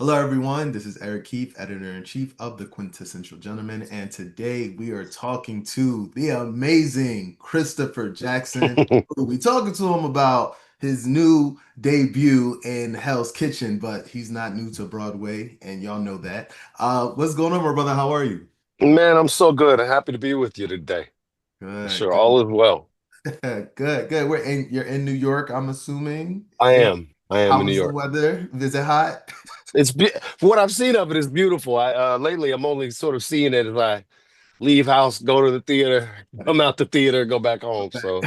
Hello, everyone. This is Eric Keefe, editor-in-chief of the Quintessential Gentleman, and today we are talking to the amazing Christopher Jackson. We'll be talking to him about his new debut in Hell's Kitchen, but he's not new to Broadway, and y'all know that. What's going on, my brother? How are you? Man, I'm so good. I'm happy to be with you today. For Good, sure. All is well. good, good. You're in New York, I'm assuming. I Yeah. am. I am How in New was the York. weather? Is it hot? For what I've seen of it is beautiful. I lately I'm only sort of seeing it as I leave house, go to the theater, come out the theater, go back home. So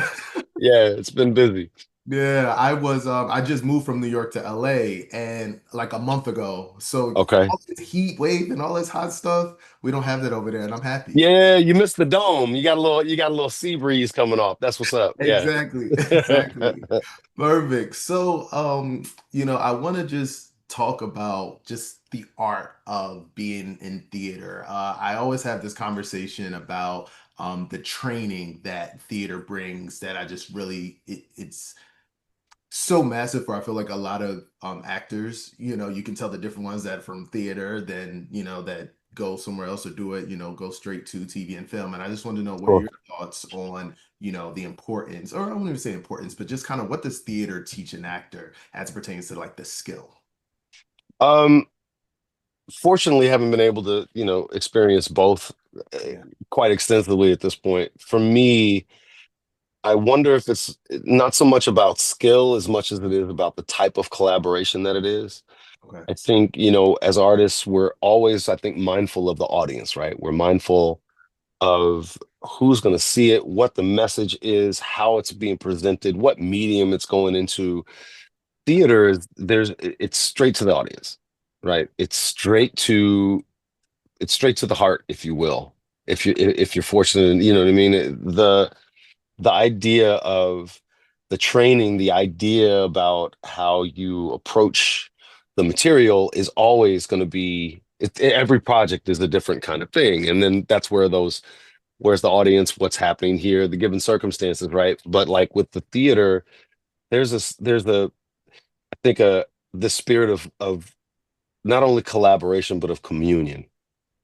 yeah, it's been busy. Yeah, I just moved from New York to LA and like a month ago. So Okay. all this heat wave and all this hot stuff, we don't have that over there, and I'm happy. Yeah, you missed the dome. You got a little sea breeze coming off. That's what's up. Yeah. Exactly. Exactly. Perfect. So I want to just talk about just the art of being in theater. I always have this conversation about the training that theater brings that I just really it's so massive for I feel like a lot of actors, you can tell the different ones that from theater then, that go somewhere else or do it, go straight to TV and film. And I just want to know what are Sure. your thoughts on, the importance, or I won't even say importance, but just kind of what does theater teach an actor as it pertains to like the skill? Um, Fortunately, haven't been able to, experience both uh, Yeah. quite extensively at this point. For me, I wonder if it's not so much about skill as much as it is about the type of collaboration that it is. Okay. I think, as artists, we're always, I think, mindful of the audience, right? We're mindful of who's going to see it, what the message is, how it's being presented, what medium it's going into. Theater is it's straight to the audience, right? It's straight to the heart, if you will. If you're fortunate, you know what I mean? The idea of the training, the idea about how you approach the material is always going to be every project is a different kind of thing. And then that's where's the audience, what's happening here, the given circumstances, right? But like with the theater, there's I think the spirit of not only collaboration, but of communion,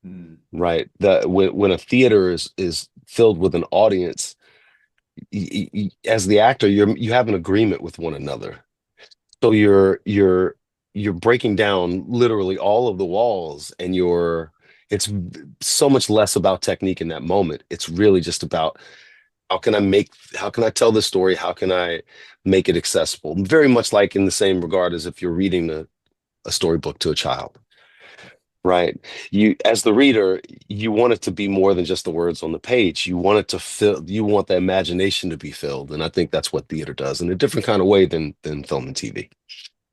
Mm, right? When a theater is filled with an audience, as the actor, you have an agreement with one another. So you're breaking down literally all of the walls, and it's so much less about technique in that moment. It's really just about how can I tell this story? How can I make it accessible? Very much like in the same regard as if you're reading a storybook to a child. Right. As the reader, you want it to be more than just the words on the page. You want the imagination to be filled. And I think that's what theater does in a different kind of way than film and TV.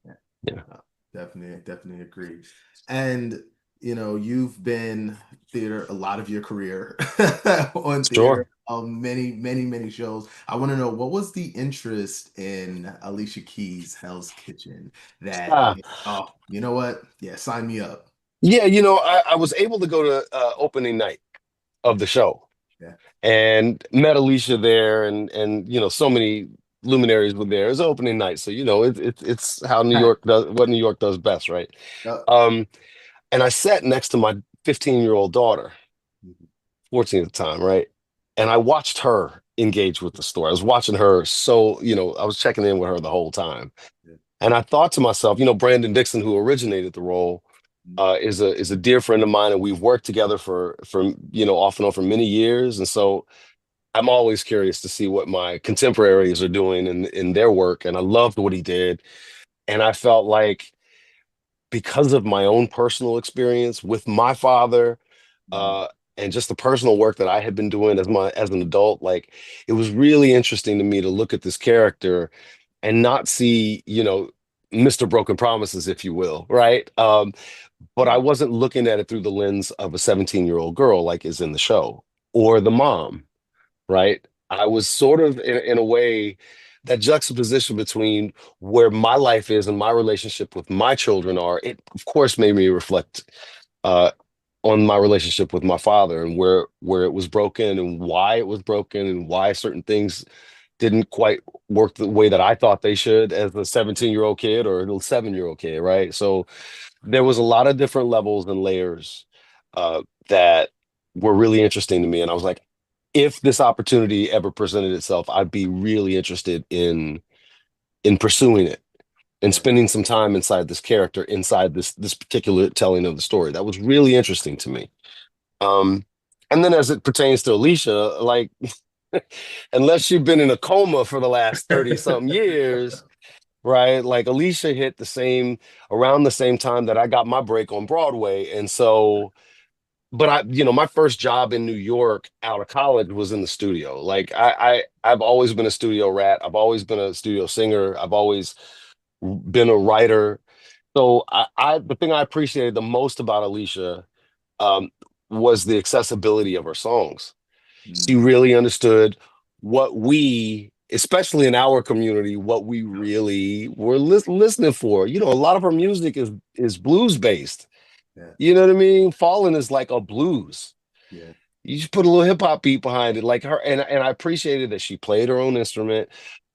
yeah. Yeah. Uh, definitely agree. And you've been theater a lot of your career on theater, Sure. many shows. I want to know what was the interest in Alicia Keys' Hell's Kitchen that Ah, oh, you know what? Yeah, sign me up. yeah, I was able to go to opening night of the show Yeah. and met Alicia there and so many luminaries were there. It was opening night. So, it's how New Right. York does what New York does best, right? Yep. Um, and I sat next to my 15-year-old daughter, 14 at the time, right? And I watched her engage with the story. I was watching her, so, I was checking in with her the whole time. Yeah. And I thought to myself, Brandon Dixon, who originated the role, is a dear friend of mine, and we've worked together for off and on for many years. And so I'm always curious to see what my contemporaries are doing in their work. And I loved what he did. And I felt like because of my own personal experience with my father, Mhm. uh, and just the personal work that I had been doing as an adult, like it was really interesting to me to look at this character and not see, Mr. Broken Promises, if you will, right? But I Mhm. wasn't looking at it through the lens of a 17-year-old girl like is in the show or the mom, right? I was sort of in a way that juxtaposition between where my life is and my relationship with my children are, it of course made me reflect uh, on my relationship with my father and where it was broken and why it was broken and why certain things didn't quite work the way that I thought they should as a 17-year-old kid or a 7-year-old kid, right? So there was a lot of different levels and layers that were really interesting to me. And I was like, if this opportunity ever presented itself, I'd be really interested in pursuing it and Yeah. spending some time inside this character, inside this particular telling of the story. That was really interesting to me. Um, and then as it pertains to Alicia, like unless you've been in a coma for the last 30 something years, right? Like Alicia hit the same around the same time that I got my break on Broadway. And so, but my first job in New York out of college was in the studio. Like I've always been a studio rat. I've always been a studio singer. I've always been a writer. So the thing I appreciated the most about Alicia um, was the accessibility of her songs. She Mm, really understood what we, especially in our community, what we yep. really were listening for. A lot of her music is blues based. Yeah. You know what I mean? Fallen is like a blues. Yeah. You just put a little hip hop beat behind it, like her, and I appreciated that she played her own instrument.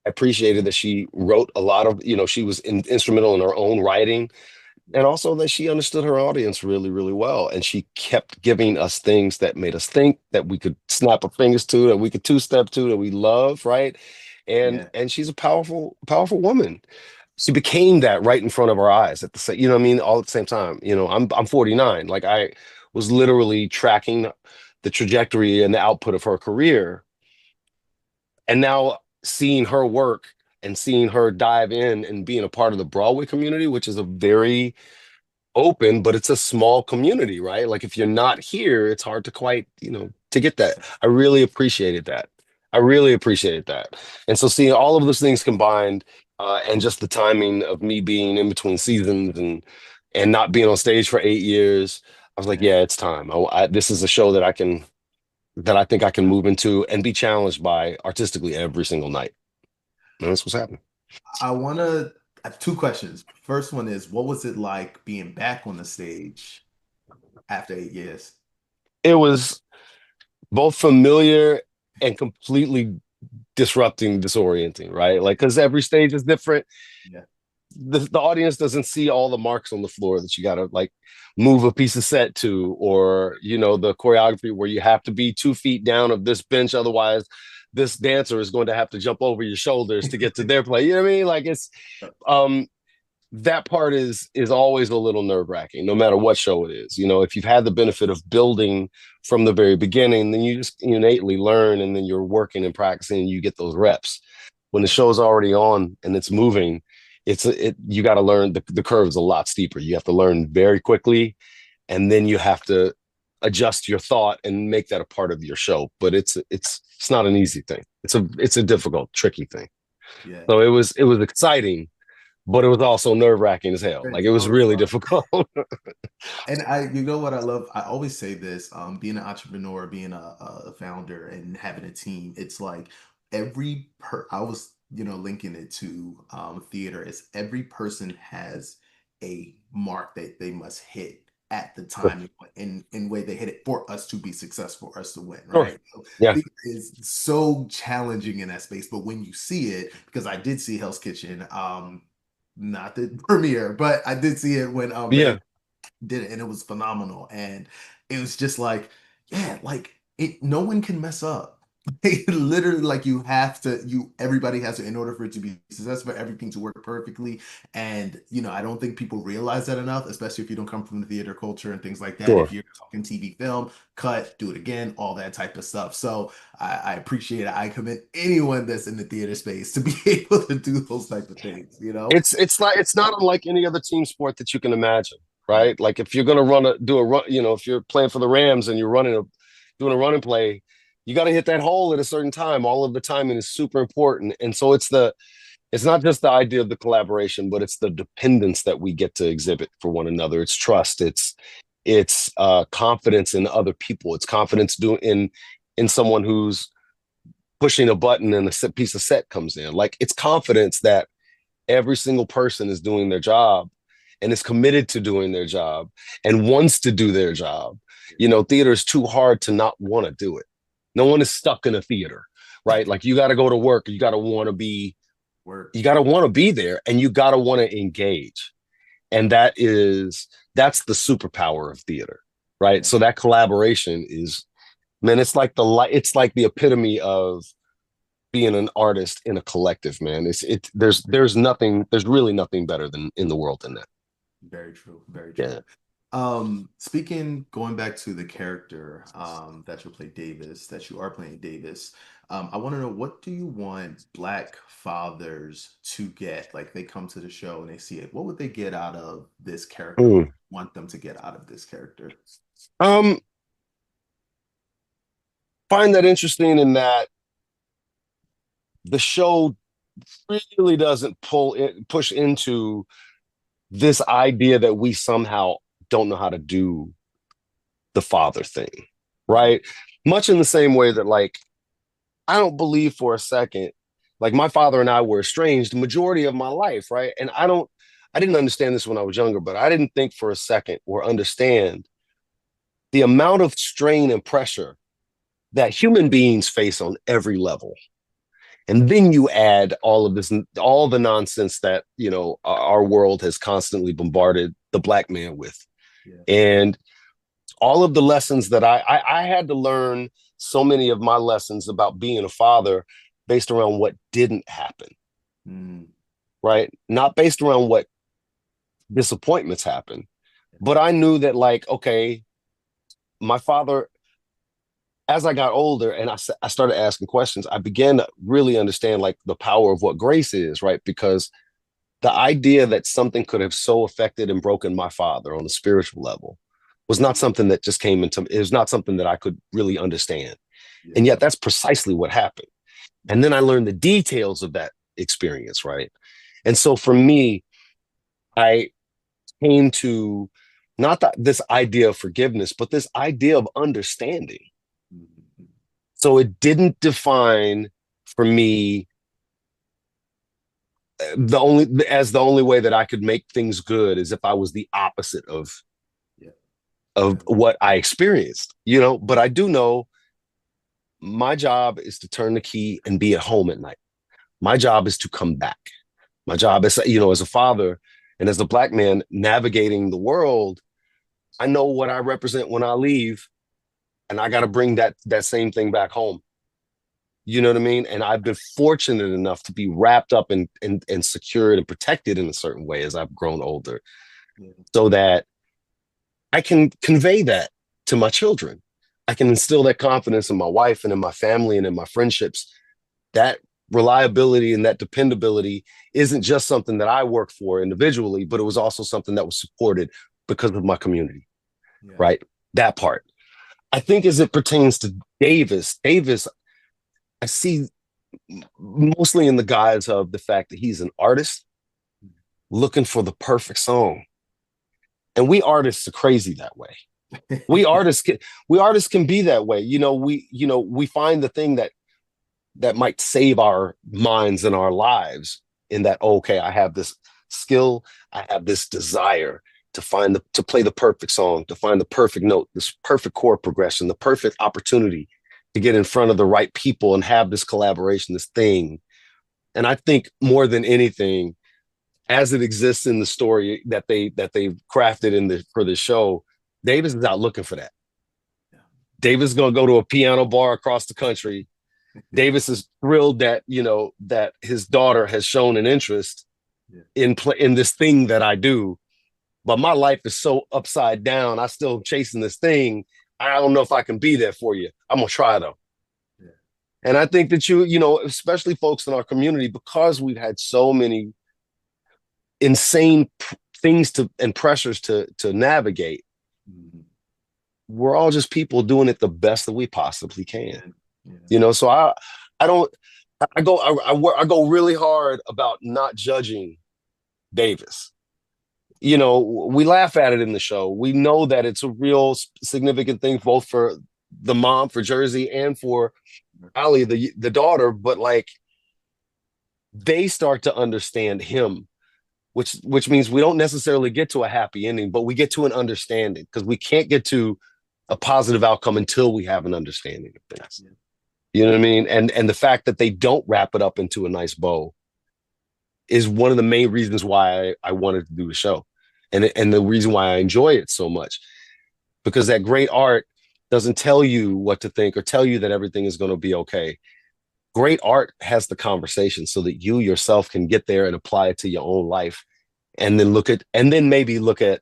I appreciated that she wrote a lot of, she was instrumental in her own writing, and also that she understood her audience really, really well. And she kept giving us things that made us think, that we could snap our fingers to, that we could two-step to, that we love, right? And Yeah. and she's a powerful, powerful woman. She became that right in front of our eyes at the same, what I mean, all at the same time. I'm 49. Like I was literally tracking the trajectory and the output of her career. And now seeing her work and seeing her dive in and being a part of the Broadway community, which is a very open, but it's a small community, right? Like if you're not here, it's hard to quite, to get that. I really appreciated that. I really appreciated that. And so seeing all of those things combined, and just the timing of me being in between seasons and not being on stage for 8 years, I was like, Yeah. yeah, it's time. This is a show that I think I can move into and be challenged by artistically every single night. And that's what's happening. I have two questions. First one is, what was it like being back on the stage after 8 years? It was both familiar and completely disrupting, disorienting, right? Like, because every stage is different. Yeah. The audience doesn't see all the marks on the floor that you got to like move a piece of set to, or, the choreography where you have to be 2 feet down of this bench. Otherwise, this dancer is going to have to jump over your shoulders to get to their play. You know what I mean? Like um, that part is always a little nerve-wracking no matter what show it is. If you've had the benefit of building from the very beginning, then you just innately learn, and then you're working and practicing and you get those reps. When the Yeah. show's already on and it's moving, you got to learn. The curve is a lot steeper. You have to learn very quickly, and then you have to adjust your thought and make that a part of your show. But it's not an easy thing. It's a difficult, tricky thing. Yeah. So it was exciting, but it was also nerve wracking as hell. Like it was Oh, it's really fun. difficult. And you know what I love? I always say this, being an entrepreneur, being a founder and having a team, it's like I was, linking it to theater is every person has a mark that they must hit at the time in way they hit it for us to be successful, for us to win, Sure. right? So Yeah. theater is so challenging in that space, but when you see it, because I did see Hell's Kitchen, not the premiere, but I did see it when Yeah. did it and it was phenomenal. And it was just like, yeah, like no one can mess up. Literally, like everybody has to, in order for it to be successful, for everything to work perfectly. And I don't think people realize that enough, especially if you don't come from the theater culture and things like that. Sure. If you're talking TV, film, cut, do it again, all that type of stuff. So I appreciate it. I commend anyone that's in the theater space to be able to do those type of things. It's not unlike any other team sport that you can imagine, Yeah. right? Like if you're gonna do a run, if you're playing for the Rams and you're doing a running play, you got to hit that hole at a certain time. All of the timing is super important, and so it's not just the idea of the collaboration, but it's the dependence that we get to exhibit for one another. It's trust. It's confidence in other people. It's confidence doing in someone who's pushing a button and a piece of set comes in. Like it's confidence that every single person is doing their job and is committed to doing their job and wants to do their job. Theater is too hard to not want to do it. No one is stuck in a theater. right? Like you got to go to work, Work. you got to want to be there, and you got to want to engage. And that's the superpower of theater, right? Yeah. So that collaboration is, man, it's like the epitome of being an artist in a collective, man. There's really nothing better than in the world than that. Very true. Very Yeah. true. Speaking, going back to the character that you play Davis, that you are playing Davis, I want to know, what do you want Black fathers to get? Like, they come to the show and they see it. What would they get out of this character? What do Mm. you want them to get out of this character? Um, find that interesting in that the show really doesn't push into this idea that we somehow don't know how to do the father thing, Mm, right? Much in the same way that, like, I don't believe for a second, like my father and I were estranged the majority of my life, right? And I didn't understand this when I was younger, but I didn't think for a second or understand the amount of strain and pressure that human beings face on every level. And then you add all of this, all the nonsense that, our world has constantly bombarded the Black man with. yeah. And all of the lessons that I had to learn, so many of my lessons about being a father based around what didn't happen, Mm, right? Not based around what disappointments happen. But I knew that, like, okay, my father, as I got older and I started asking questions, I began to really understand, like, the power of what grace is, right? Because the idea that something could have so affected and broken my father on a spiritual level was not something that just came into it was not something that I could really understand. yeah. And yet that's precisely what happened. And then I learned the details of that experience, right? And so for me, I came to not this idea of forgiveness, but this idea of understanding. Mhm. So it didn't define for me the only way that I could make things good is if I was the opposite Yeah. of Yeah. what I experienced, but I do know my job is to turn the key and be at home at night. My job is to come back. My job is, as a father and as a Black man navigating the world, I know what I represent when I leave, and I got to bring that same thing back home. You know what I mean? And I've been fortunate enough to be wrapped up and secured and protected in a certain way as I've grown older, Yeah. so that I can convey that to my children. I can instill that confidence in my wife and in my family and in my friendships. That reliability and that dependability isn't just something that I work for individually, but it was also something that was supported because of my community, Yeah. right? That part. I think as it pertains to Davis, I see mostly in the guise of the fact that he's an artist looking for the perfect song. And we artists are crazy that way. We artists can we artists can be that way. We find the thing that might save our minds and our lives in that, okay, I have this skill, I have this desire to play the perfect song, to find the perfect note, this perfect chord progression, the perfect opportunity to get in front of the right people and have this collaboration, this thing. And I think more than anything, as it exists in the story that they've crafted for the show, Davis is out looking for that. Yeah. Davis is going to go to a piano bar across the country. Davis is thrilled that his daughter has shown an interest Yeah. in this thing that I do, but my life is so upside down. I still chasing this thing. I don't know if I can be there for you. I'm gonna try though. Yeah. And I think that especially folks in our community, because we've had so many insane things and pressures to navigate, Mhm. we're all just people doing it the best that we possibly can. Yeah. Yeah. So I don't I go really hard about not judging Davis. We laugh at it in the show. We know that it's a real significant thing both for the mom, for Jersey, and for Ali, the daughter. But, like, they start to understand him, which means we don't necessarily get to a happy ending, but we get to an understanding, because we can't get to a positive outcome until we have an understanding of things. Yeah. You know what I mean? And the fact that they don't wrap it up into a nice bow is one of the main reasons why I wanted to do the show. And the reason why I enjoy it so much. Because that great art doesn't tell you what to think or tell you that everything is going to be okay. Great art has the conversation so that you yourself can get there and apply it to your own life, and then maybe look at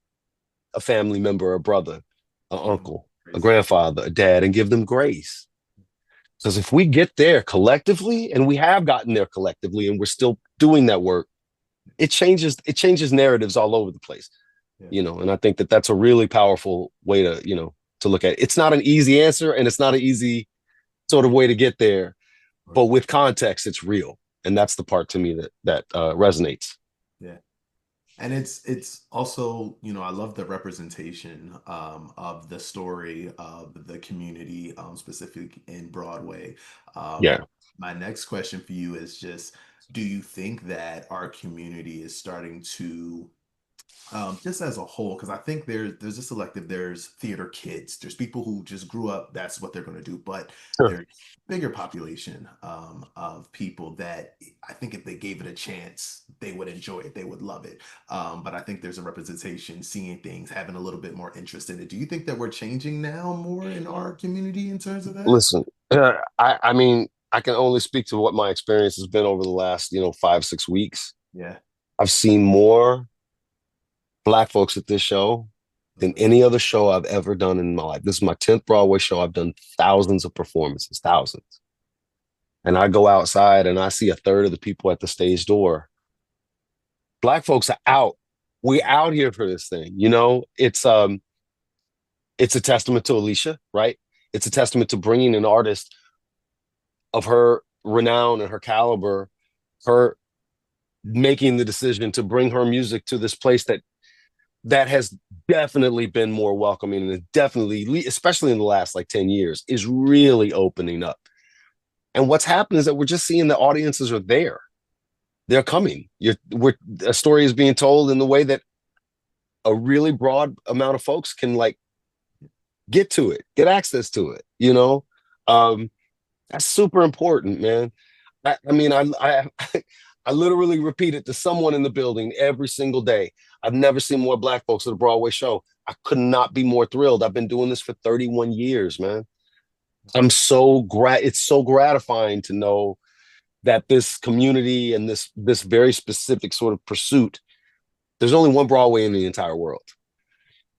a family member, a brother, an Mhm. uncle, a Crazy. grandfather, a dad, and give them grace. Because if we get there collectively, and we have gotten there collectively, and we're still doing that work, it changes narratives all over the place. Yeah. And I think that that's a really powerful way to to look at it. It's not an easy answer, and it's not an easy sort of way to get there, Right. but with context, it's real, and that's the part to me that resonates. Yeah. And it's also, I love the representation of the story of the community, specific in Broadway. Yeah. My next question for you is just, do you think that our community is starting to just as a whole, because I think there's a selective, there's theater kids, there's people who just grew up, that's what they're going to do, but Sure. there's bigger population of people that I think if they gave it a chance, they would enjoy it, they would love it. But I think there's a representation, seeing things, having a little bit more interest in it. Do you think that we're changing now more in our community in terms of that? Listen, I mean, I can only speak to what my experience has been over the last 5, 6 weeks. Yeah. I've seen more Black folks at this show than Okay. any other show I've ever done in my life. This is my 10th Broadway show. I've done thousands of performances, thousands. And I go outside and I see a third of the people at the stage door. Black folks are out. We out here for this thing. It's a testament to Alicia, right? It's a testament to bringing an artist of her renown and her caliber, her making the decision to bring her music to this place that has definitely been more welcoming, and definitely, especially in the last like 10 years, is really opening up. And what's happened is that we're just seeing the audiences are there. They're coming. A story is being told in the way that a really broad amount of folks can like get to it, get access to it. Um, that's super important, man. I mean, I literally repeat it to someone in the building every single day. I've never seen more Black folks at a Broadway show. I could not be more thrilled. I've been doing this for 31 years, man. It's so gratifying to know that this community and this very specific sort of pursuit, there's only one Broadway in the entire world.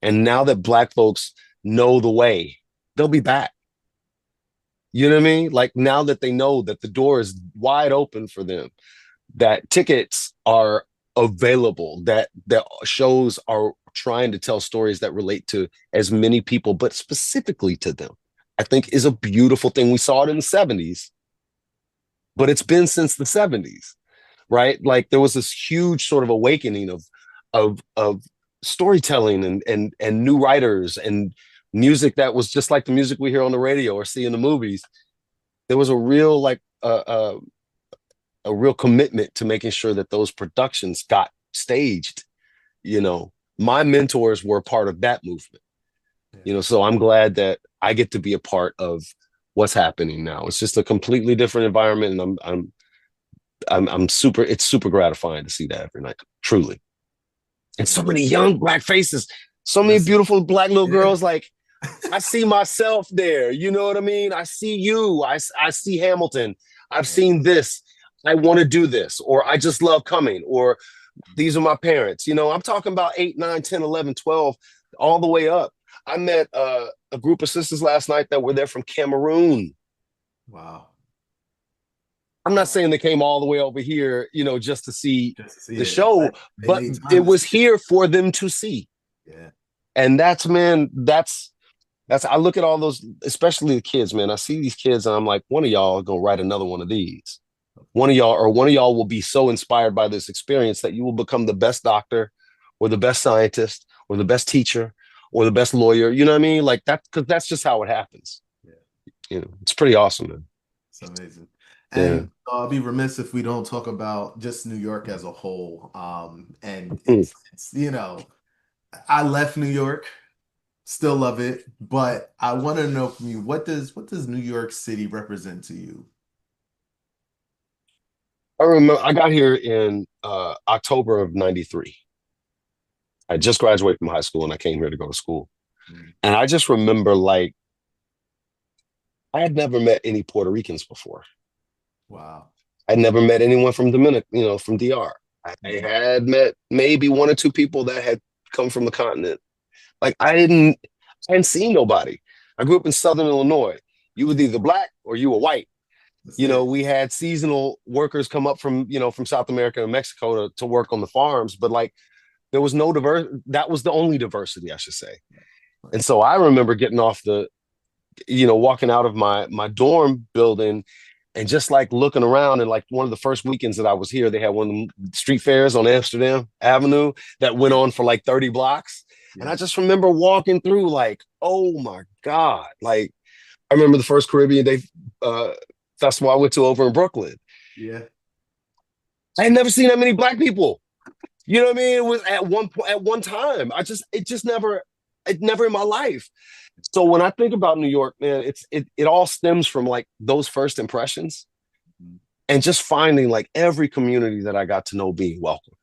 And now that Black folks know the way, they'll be back. You know what I mean? Like now that they know that the door is wide open for them, that tickets are available, that shows are trying to tell stories that relate to as many people, but specifically to them, I think is a beautiful thing. We saw it in the 70s, but it's been since the 70s, right? Like there was this huge sort of awakening of storytelling and new writers and music that was just like the music we hear on the radio or see in the movies. There was a real a real commitment to making sure that those productions got staged. My mentors were part of that movement. Yeah. So I'm glad that I get to be a part of what's happening now. It's just a completely different environment, and I'm super. It's super gratifying to see that every night, truly. And so Yeah. many young Black faces, so many Listen. beautiful Black little Yeah. girls. Like I see myself there. You know what I mean? I see you. I see Hamilton. I've Yeah. seen this. I want to do this, or I just love coming, or these are my parents. I'm talking about 8, 9, 10, 11, 12, all the way up. I met a group of sisters last night that were there from Cameroon. Wow. I'm not Wow. saying they came all the way over here, just to see Just to see the it, show, but they but made time it to was see it. here for them to see. Yeah. And that's, man, that's I look at all those, especially the kids, man. I see these kids and I'm like, one of y'all are gonna write another one of these. One of y'all will be so inspired by this experience that you will become the best doctor or the best scientist or the best teacher or the best lawyer. You know what I mean? Like that, because that's just how it happens. Yeah. It's pretty awesome, man. It's amazing. Yeah. And I'll be remiss if we don't talk about just New York as a whole. And Mm. I left New York. Still love it, but I want to know from you, what does New York City represent to you? I remember I got here in October of '93. I just graduated from high school and I came here to go to school. Mm. And I just remember like I had never met any Puerto Ricans before. Wow. I'd never met anyone from Dominic, from DR. I Mm. had met maybe one or two people that had come from the continent. Like I hadn't seen nobody. I grew up in Southern Illinois. You were either black or you were white. That's it. We had seasonal workers come up from South America and Mexico to work on the farms, but like there was no diverse. That was the only diversity, I should say. Right. And so I remember getting off walking out of my dorm building and just like looking around, and like one of the first weekends that I was here, they had one of the street fairs on Amsterdam Avenue that went on for like 30 blocks. And I Yeah. just remember walking through like, oh my God. Like I remember the first Caribbean Day festival I went to over in Brooklyn. Yeah. I had never seen that many black people. You know what I mean? It was at one point at one time. It never in my life. So when I think about New York, man, it all stems from like those first impressions Mm. and just finding like every community that I got to know being welcome.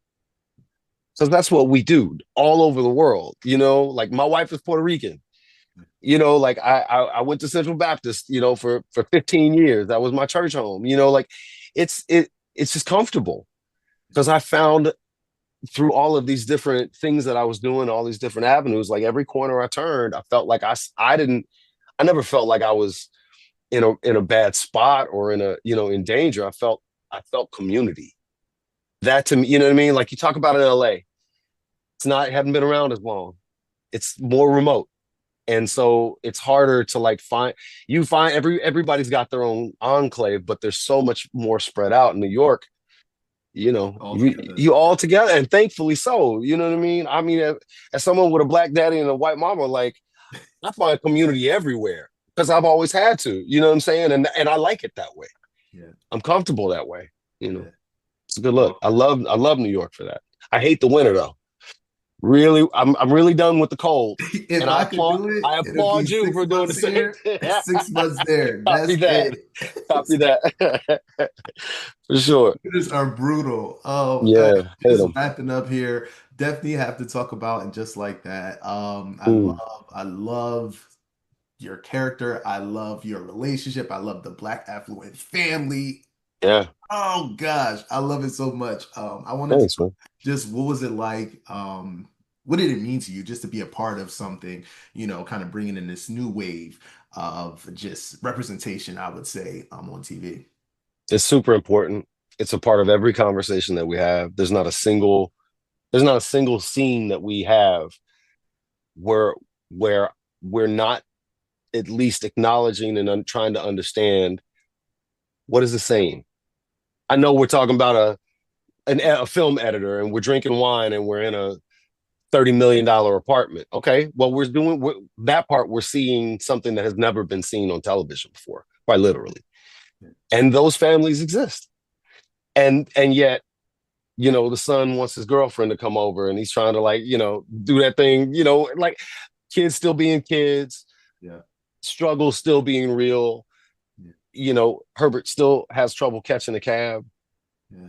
So that's what we do all over the world. Like my wife is Puerto Rican. Like I went to Central Baptist, for 15 years. That was my church home. Like it's just comfortable because I found through all of these different things that I was doing, all these different avenues, like every corner I turned, I felt like I never felt like I was in a bad spot or in danger. I felt community. That to me, you know what I mean? Like you talk about in LA, it haven't been around as long. It's more remote. And so it's harder to like find everybody's got their own enclave, but there's so much more spread out in New York. All You together. you all together, and thankfully so. You know what I mean? I mean, as someone with a black daddy and a white mama, like I find community everywhere because I've always had to. You know what I'm saying? And I like it that way. Yeah. I'm comfortable that way. Yeah. It's a good look. Well, I love New York for that. I hate the winter though. Really, I'm really done with the cold. if And I I could applaud do it, I it'll be applaud you six for doing the months same here thing. and 6 months there. Copy That's that. it. Copy that. For sure. Computers are brutal. Yeah, hate Just them. wrapping up here. Definitely have to talk about and just like that. Mm, I love your character. I love your relationship. I love the Black affluent family. yeah, Oh gosh, I love it so much. I wanted to thanks, man. just what was it like? What did it mean to you just to be a part of something, kind of bringing in this new wave of just representation, I would say, on TV. It's super important. It's a part of every conversation that we have. There's not a single scene that we have where where we're not at least acknowledging and trying to understand what is it saying. I know we're talking about a film editor and we're drinking wine and we're in a $30 million apartment. Okay, well that part. We're seeing something that has never been seen on television before, quite literally. And those families exist. And yet the son wants his girlfriend to come over and he's trying to like do that thing, like kids still being kids, Yeah, struggle still being real. yeah, Herbert still has trouble catching a cab yeah.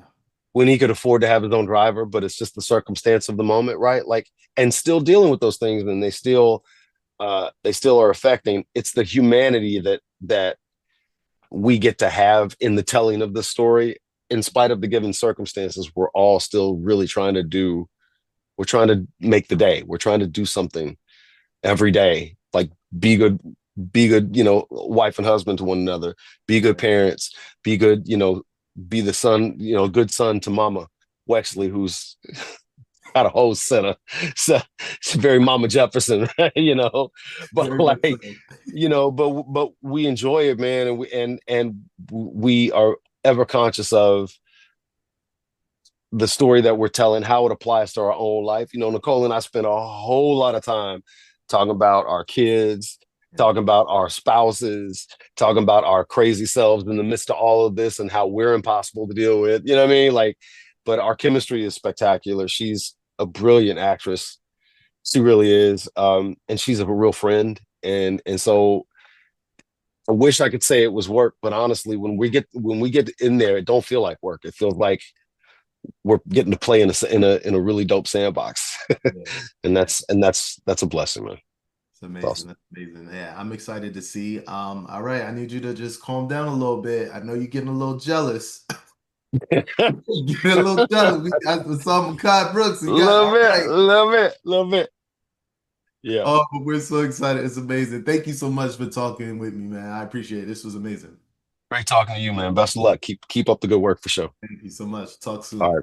when he could afford to have his own driver, but it's just the circumstance of the moment, right? Like, and still dealing with those things, and they still are affecting. It's the humanity that we get to have in the telling of the story. In spite of the given circumstances, we're all still really trying to do. We're trying to make the day. We're trying to do something every day, like be good, be good, wife and husband to one another, be good Yeah. parents, be good, be the son, good son to Mama Wexley, who's got a whole set of, so it's very Mama Jefferson, but Very much like, so. but we enjoy it, man, and we are ever conscious of the story that we're telling, how it applies to our own life. Nicole and I spent a whole lot of time talking about our kids, Yeah. talking about our spouses, talking about our crazy selves in the midst of all of this and how we're impossible to deal with. You know what I mean? Like, but our chemistry is spectacular. She's a brilliant actress. She really is. And she's a real friend. And so I wish I could say it was work, but honestly, when we get in there, it don't feel like work. It feels like we're getting to play in a really dope sandbox. Yeah. And Yeah. that's a blessing, man. It's It's amazing. awesome. That's amazing. Yeah, I'm excited to see. All right, I need you to just calm down a little bit. I know you're getting a little jealous. A Getting a little jealous. We got some Kai Brooks. We got little all bit, a right. little bit, a little bit. Yeah. Oh, but we're so excited. It's amazing. Thank you so much for talking with me, man. I appreciate it. This was amazing. Great talking to you, man. Best of luck. Keep up the good work for sure. Thank you so much. Talk All soon. right.